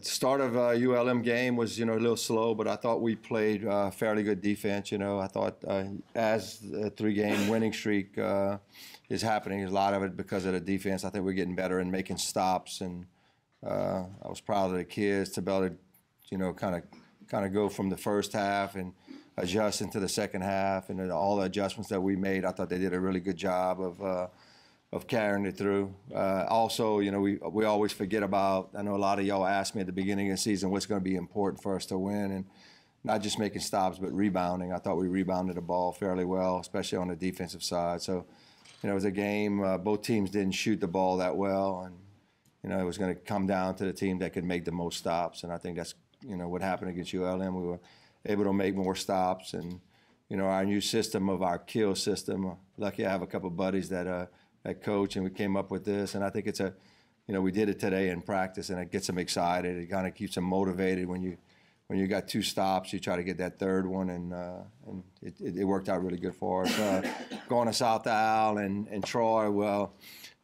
Start of ULM game was, a little slow, but I thought we played fairly good defense. I thought as the 3-game winning streak is happening, a lot of it because of the defense. I think we're getting better in making stops, and I was proud of the kids to be able to, kind of go from the first half and adjust into the second half, and then all the adjustments that we made. I thought they did a really good job of carrying it through. Also, we always forget about, I know a lot of y'all asked me at the beginning of the season what's going to be important for us to win, and not just making stops, but rebounding. I thought we rebounded the ball fairly well, especially on the defensive side. So, it was a game, both teams didn't shoot the ball that well, and, it was going to come down to the team that could make the most stops, and I think that's, what happened against ULM. We were able to make more stops, and, our new system of our kill system, lucky I have a couple of buddies that coach, and we came up with this, and I think it's we did it today in practice, and it gets them excited. It kind of keeps them motivated. When you got 2 stops, you try to get that third one, and it worked out really good for us. Going to South Al and Troy, well,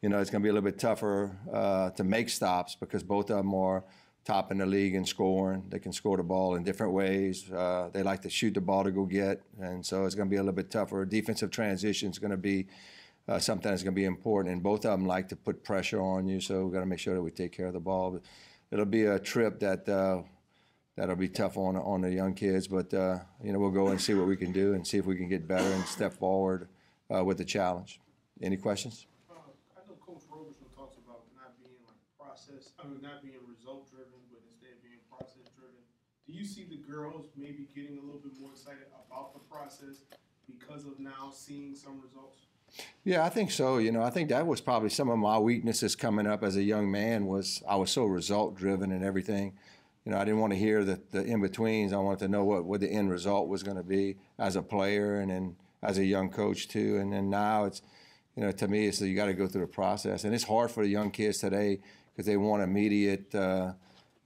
it's going to be a little bit tougher to make stops because both of them are top in the league in scoring. They can score the ball in different ways. They like to shoot the ball to go get, and so it's going to be a little bit tougher. Defensive transition is going to be something that's going to be important, and both of them like to put pressure on you, so we've got to make sure that we take care of the ball. But it'll be a trip that'll be tough on the young kids, but we'll go and see what we can do and see if we can get better and step forward with the challenge. Any questions? I know Coach Roberson talks about not being not being result-driven, but instead being process-driven. Do you see the girls maybe getting a little bit more excited about the process because of now seeing some results? Yeah, I think so. I think that was probably some of my weaknesses coming up as a young man was I was so result-driven and everything. I didn't want to hear the in-betweens. I wanted to know what the end result was going to be as a player and then as a young coach too. And then now it's, to me, it's you got to go through the process. And it's hard for the young kids today because they want immediate, they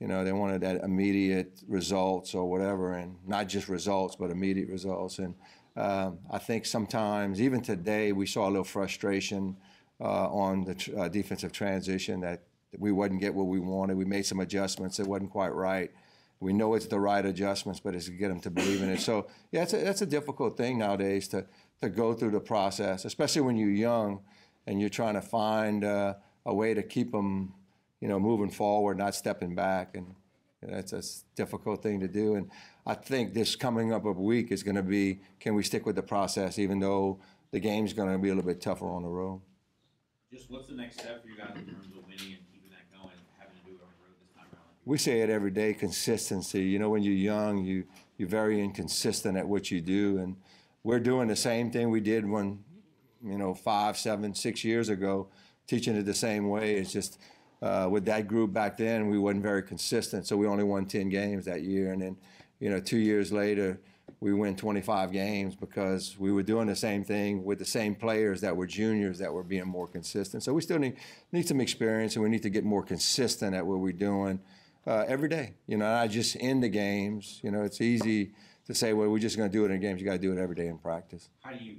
wanted that immediate results or whatever, and not just results, but immediate results. And I think sometimes, even today, we saw a little frustration on the defensive transition that we wouldn't get what we wanted. We made some adjustments. It wasn't quite right. We know it's the right adjustments, but it's to get them to believe in it. So, yeah, that's a difficult thing nowadays to go through the process, especially when you're young and you're trying to find a way to keep them, moving forward, not stepping back. And that's a difficult thing to do. And I think this coming up a week is going to be, can we stick with the process even though the game's going to be a little bit tougher on the road? Just what's the next step for you guys in terms of winning and keeping that going, having to do it on the road this time around? We say it every day, consistency. When you're young, you're very inconsistent at what you do. And we're doing the same thing we did when, 5, 7, 6 years ago, teaching it the same way. It's just with that group back then, we wasn't very consistent. So we only won 10 games that year. And then, 2 years later, we win 25 games because we were doing the same thing with the same players that were juniors that were being more consistent. So we still need some experience, and we need to get more consistent at what we're doing every day. Not just in the games. It's easy to say, well, we're just going to do it in games. You got to do it every day in practice. How do you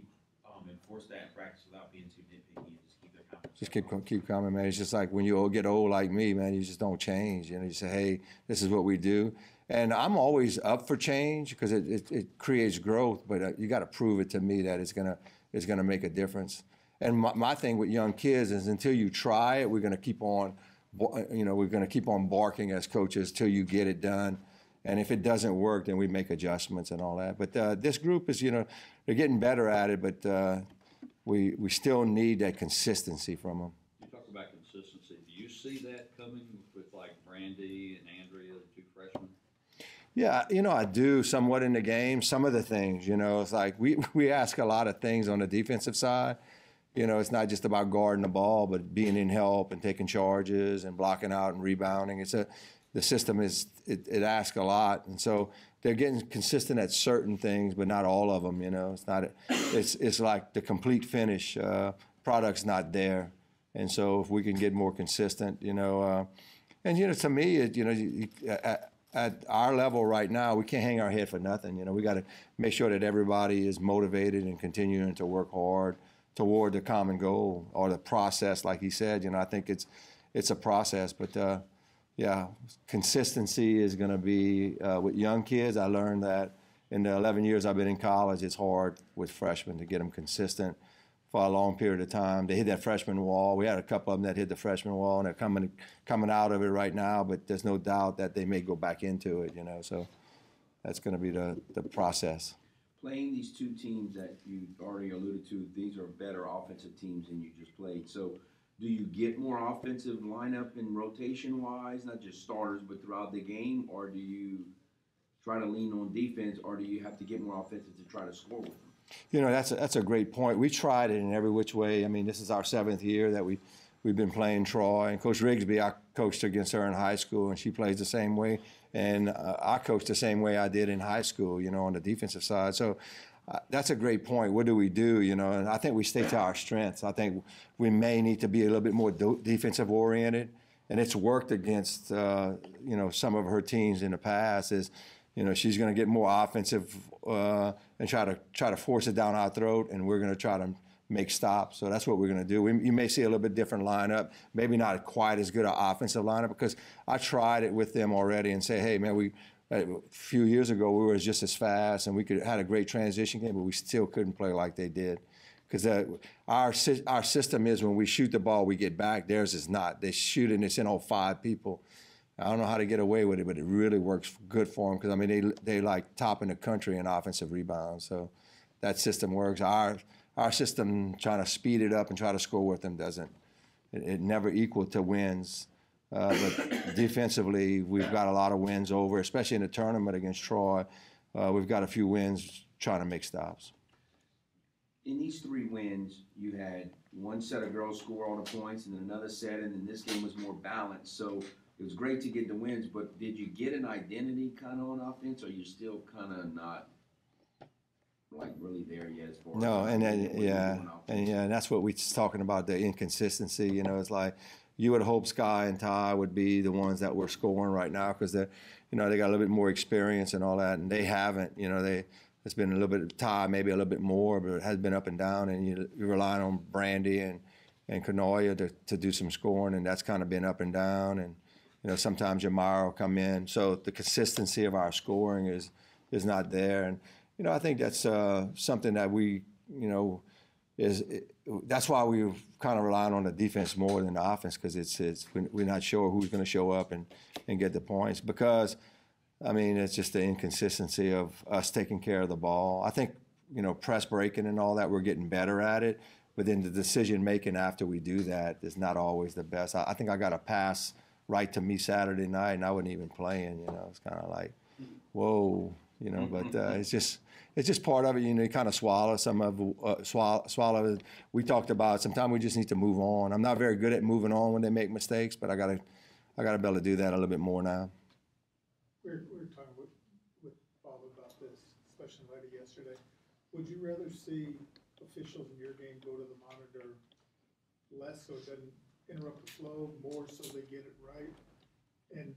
enforce that in practice without being too nitpicky and just keep their confidence? Just keep coming, man. It's just like when you get old like me, man, you just don't change. You say, hey, this is what we do. And I'm always up for change because it creates growth, but you got to prove it to me that it's gonna make a difference. And my thing with young kids is until you try it, we're gonna keep on, barking as coaches till you get it done. And if it doesn't work, then we make adjustments and all that. But this group is, they're getting better at it, but we still need that consistency from them. You talk about consistency. Do you see that coming with like Brandy and Andrea, the 2 freshmen? Yeah, I do somewhat in the game. Some of the things, it's like we ask a lot of things on the defensive side. It's not just about guarding the ball, but being in help and taking charges and blocking out and rebounding. The system it asks a lot, and so they're getting consistent at certain things, but not all of them. It's like the complete finish product's not there, and so if we can get more consistent, to me, at our level right now, we can't hang our head for nothing. We got to make sure that everybody is motivated and continuing to work hard toward the common goal or the process, like he said. I think it's a process, but yeah, consistency is going to be with young kids. I learned that in the 11 years I've been in college, it's hard with freshmen to get them consistent for a long period of time. They hit that freshman wall. We had a couple of them that hit the freshman wall, and they're coming out of it right now, but there's no doubt that they may go back into it, so that's going to be the process. Playing these two teams that you already alluded to, these are better offensive teams than you just played. So do you get more offensive lineup and rotation-wise, not just starters, but throughout the game, or do you try to lean on defense, or do you have to get more offensive to try to score with them? That's a great point. We tried it in every which way. I mean, this is our 7th year that we've been playing Troy. And Coach Rigsby, I coached against her in high school, and she plays the same way. And I coached the same way I did in high school, on the defensive side. So that's a great point. What do we do, And I think we stay to our strengths. I think we may need to be a little bit more defensive oriented. And it's worked against, some of her teams in the past is, she's going to get more offensive and try to force it down our throat, and we're going to try to make stops. So that's what we're going to do. You may see a little bit different lineup, maybe not quite as good an offensive lineup, because I tried it with them already and say, hey, man, a few years ago we were just as fast and we had a great transition game, but we still couldn't play like they did. Because our system is when we shoot the ball, we get back. Theirs is not. They shoot and it's in all 5 people. I don't know how to get away with it, but it really works good for them because, I mean, they like top in the country in offensive rebounds. So that system works. Our system, trying to speed it up and try to score with them, doesn't. It never equal to wins. But defensively, we've got a lot of wins over, especially in the tournament against Troy. We've got a few wins trying to make stops. In these 3 wins, you had one set of girls score all the points and then another set, and then this game was more balanced. So it was great to get the wins, but did you get an identity kind of on offense, or are you still kind of not like really there yet as far as no, and that's what we're talking about, the inconsistency. It's like you would hope Sky and Ty would be the ones that were scoring right now because they got a little bit more experience and all that, and they haven't. It's been a little bit Ty, maybe a little bit more, but it has been up and down, and you're relying on Brandy and Kanoya to do some scoring, and that's kind of been up and down, and sometimes Jamara will come in. So the consistency of our scoring is not there. And, I think that's something that we, that's why we're kind of relying on the defense more than the offense because we're not sure who's going to show up and get the points because, I mean, it's just the inconsistency of us taking care of the ball. I think, press breaking and all that, we're getting better at it. But then the decision making after we do that is not always the best. I think I got a pass right to me Saturday night, and I wasn't even playing. It's kind of like, whoa, But it's just part of it. You kind of swallow some of swallow. We talked about sometimes we just need to move on. I'm not very good at moving on when they make mistakes, but I gotta be able to do that a little bit more now. We were talking with Bob about this, especially later yesterday. Would you rather see officials in your game go to the monitor less so it doesn't interrupt the flow, more so they get it right? And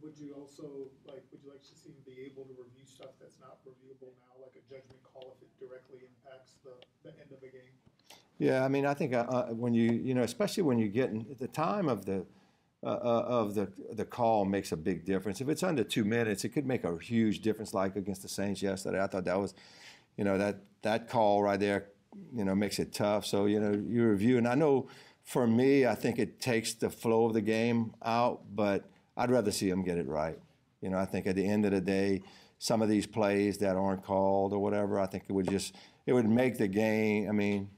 would you also would you like to see them be able to review stuff that's not reviewable now, like a judgment call if it directly impacts the end of a game? Yeah, I mean, I think when especially when you get at the time of the call makes a big difference. If it's under 2 minutes, it could make a huge difference. Like against the Saints yesterday, I thought that was, that call right there, makes it tough. So you review, and I know. For me, I think it takes the flow of the game out, but I'd rather see them get it right. I think at the end of the day, some of these plays that aren't called or whatever, I think it would make the game. I mean,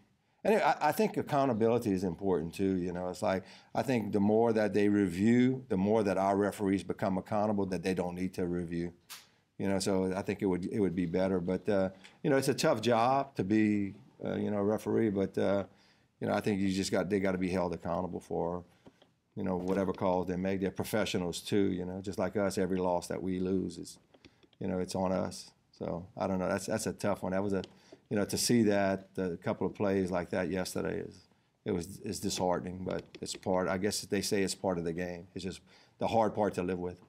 and I think accountability is important too. It's like I think the more that they review, the more that our referees become accountable that they don't need to review. So I think it would be better. But it's a tough job to be a referee, but. I think they got to be held accountable for, whatever calls they make. They're professionals too, just like us. Every loss that we lose is, it's on us. So I don't know. That's a tough one. That was to see that a couple of plays like that yesterday is disheartening. But it's part. I guess they say it's part of the game. It's just the hard part to live with.